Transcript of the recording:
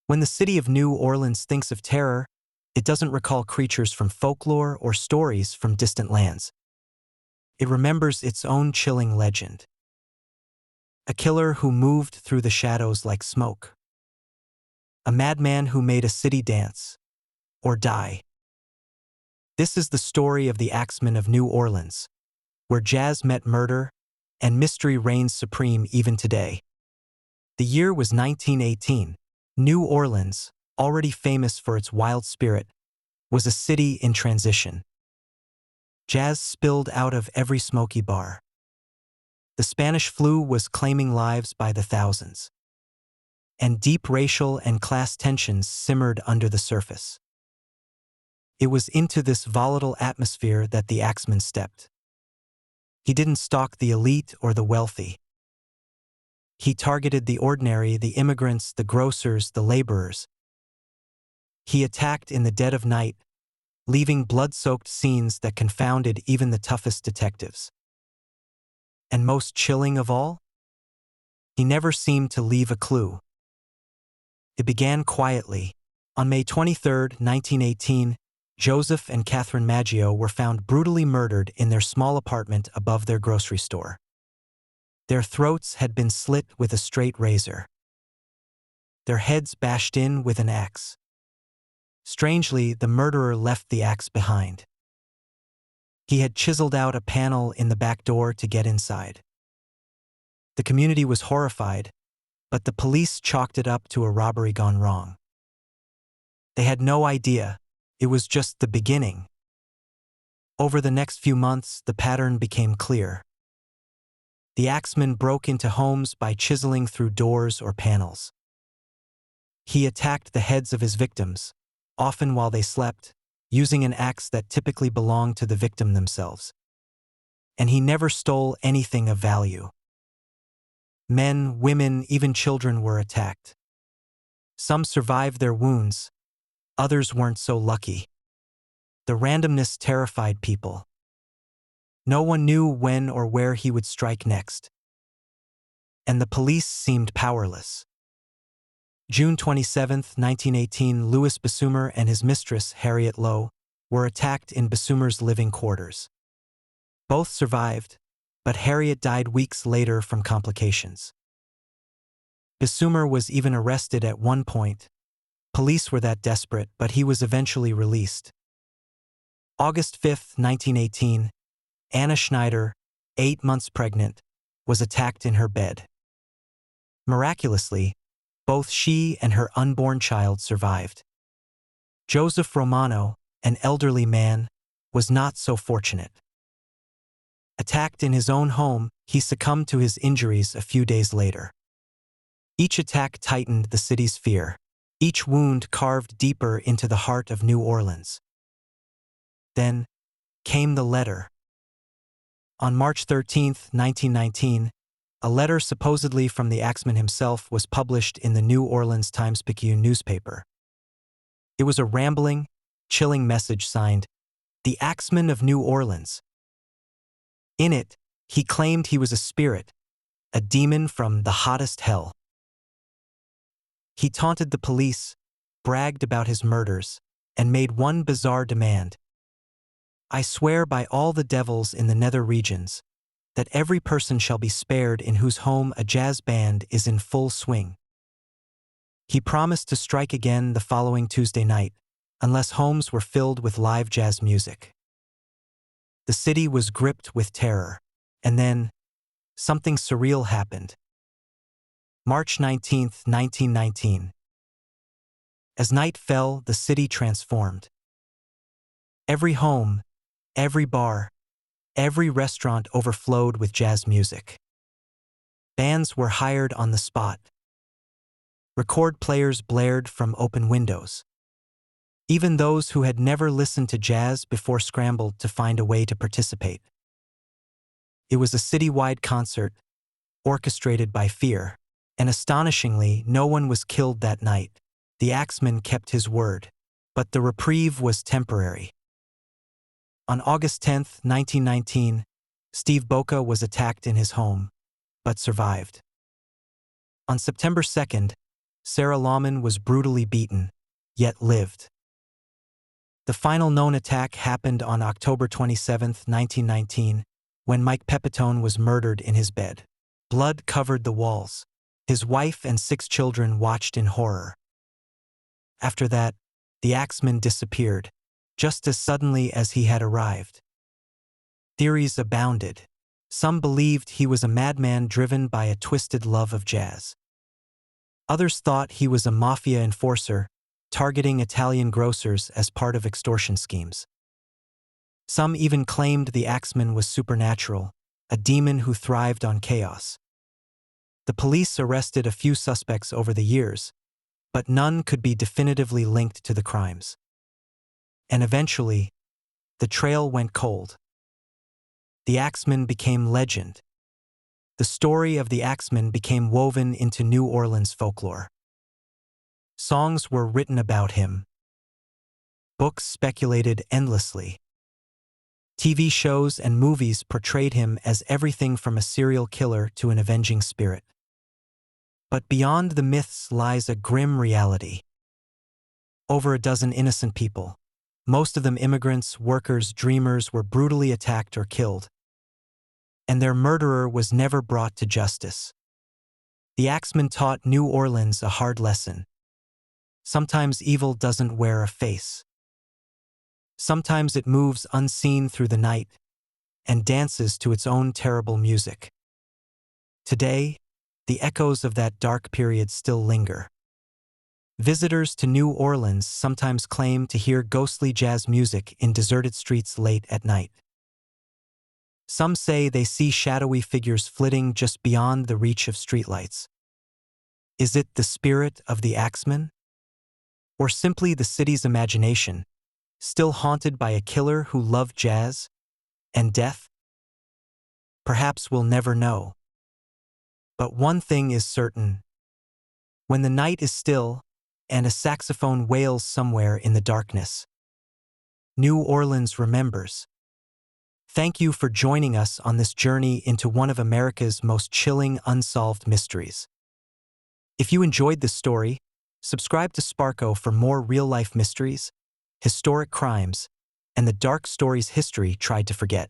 When the city of New Orleans thinks of terror, it doesn't recall creatures from folklore or stories from distant lands. It remembers its own chilling legend. A killer who moved through the shadows like smoke. A madman who made a city dance or die. This is the story of the Axeman of New Orleans, where jazz met murder and mystery reigns supreme even today. The year was 1918. New Orleans, already famous for its wild spirit, was a city in transition. Jazz spilled out of every smoky bar. The Spanish flu was claiming lives by the thousands. And deep racial and class tensions simmered under the surface. It was into this volatile atmosphere that the Axeman stepped. He didn't stalk the elite or the wealthy. He targeted the ordinary, the immigrants, the grocers, the laborers. He attacked in the dead of night, leaving blood-soaked scenes that confounded even the toughest detectives. And most chilling of all, he never seemed to leave a clue. It began quietly. On May 23, 1918, Joseph and Catherine Maggio were found brutally murdered in their small apartment above their grocery store. Their throats had been slit with a straight razor. Their heads bashed in with an axe. Strangely, the murderer left the axe behind. He had chiseled out a panel in the back door to get inside. The community was horrified, but the police chalked it up to a robbery gone wrong. They had no idea. It was just the beginning. Over the next few months, the pattern became clear. The Axeman broke into homes by chiseling through doors or panels. He attacked the heads of his victims, often while they slept, using an axe that typically belonged to the victim themselves. And he never stole anything of value. Men, women, even children were attacked. Some survived their wounds, others weren't so lucky. The randomness terrified people. No one knew when or where he would strike next. And the police seemed powerless. June 27, 1918, Louis Bessumer and his mistress, Harriet Lowe, were attacked in Bessumer's living quarters. Both survived, but Harriet died weeks later from complications. Bessumer was even arrested at one point. Police were that desperate, but he was eventually released. August 5, 1918, Anna Schneider, 8 months pregnant, was attacked in her bed. Miraculously, both she and her unborn child survived. Joseph Romano, an elderly man, was not so fortunate. Attacked in his own home, he succumbed to his injuries a few days later. Each attack tightened the city's fear. Each wound carved deeper into the heart of New Orleans. Then came the letter. On March 13, 1919, a letter supposedly from the Axeman himself was published in the New Orleans Times-Picayune newspaper. It was a rambling, chilling message signed, "The Axeman of New Orleans." In it, he claimed he was a spirit, a demon from the hottest hell. He taunted the police, bragged about his murders, and made one bizarre demand. "I swear by all the devils in the nether regions, that every person shall be spared in whose home a jazz band is in full swing." He promised to strike again the following Tuesday night, unless homes were filled with live jazz music. The city was gripped with terror, and then something surreal happened. March 19, 1919. As night fell, the city transformed. Every home, every bar, every restaurant overflowed with jazz music. Bands were hired on the spot. Record players blared from open windows. Even those who had never listened to jazz before scrambled to find a way to participate. It was a citywide concert, orchestrated by fear, and astonishingly, no one was killed that night. The Axeman kept his word, but the reprieve was temporary. On August 10, 1919, Steve Boca was attacked in his home, but survived. On September 2, Sarah Lawman was brutally beaten, yet lived. The final known attack happened on October 27, 1919, when Mike Pepitone was murdered in his bed. Blood covered the walls. His wife and 6 children watched in horror. After that, the Axeman disappeared, just as suddenly as he had arrived. Theories abounded. Some believed he was a madman driven by a twisted love of jazz. Others thought he was a mafia enforcer, targeting Italian grocers as part of extortion schemes. Some even claimed the Axeman was supernatural, a demon who thrived on chaos. The police arrested a few suspects over the years, but none could be definitively linked to the crimes. And eventually, the trail went cold. The Axeman became legend. The story of the Axeman became woven into New Orleans folklore. Songs were written about him. Books speculated endlessly. TV shows and movies portrayed him as everything from a serial killer to an avenging spirit. But beyond the myths lies a grim reality. Over a dozen innocent people, most of them immigrants, workers, dreamers, were brutally attacked or killed. And their murderer was never brought to justice. The Axeman taught New Orleans a hard lesson. Sometimes evil doesn't wear a face. Sometimes it moves unseen through the night and dances to its own terrible music. Today, the echoes of that dark period still linger. Visitors to New Orleans sometimes claim to hear ghostly jazz music in deserted streets late at night. Some say they see shadowy figures flitting just beyond the reach of streetlights. Is it the spirit of the Axeman? Or simply the city's imagination, still haunted by a killer who loved jazz and death? Perhaps we'll never know. But one thing is certain. When the night is still and a saxophone wails somewhere in the darkness, New Orleans remembers. Thank you for joining us on this journey into one of America's most chilling unsolved mysteries. If you enjoyed this story, subscribe to SPARKO for more real-life mysteries, historic crimes, and the dark stories history tried to forget.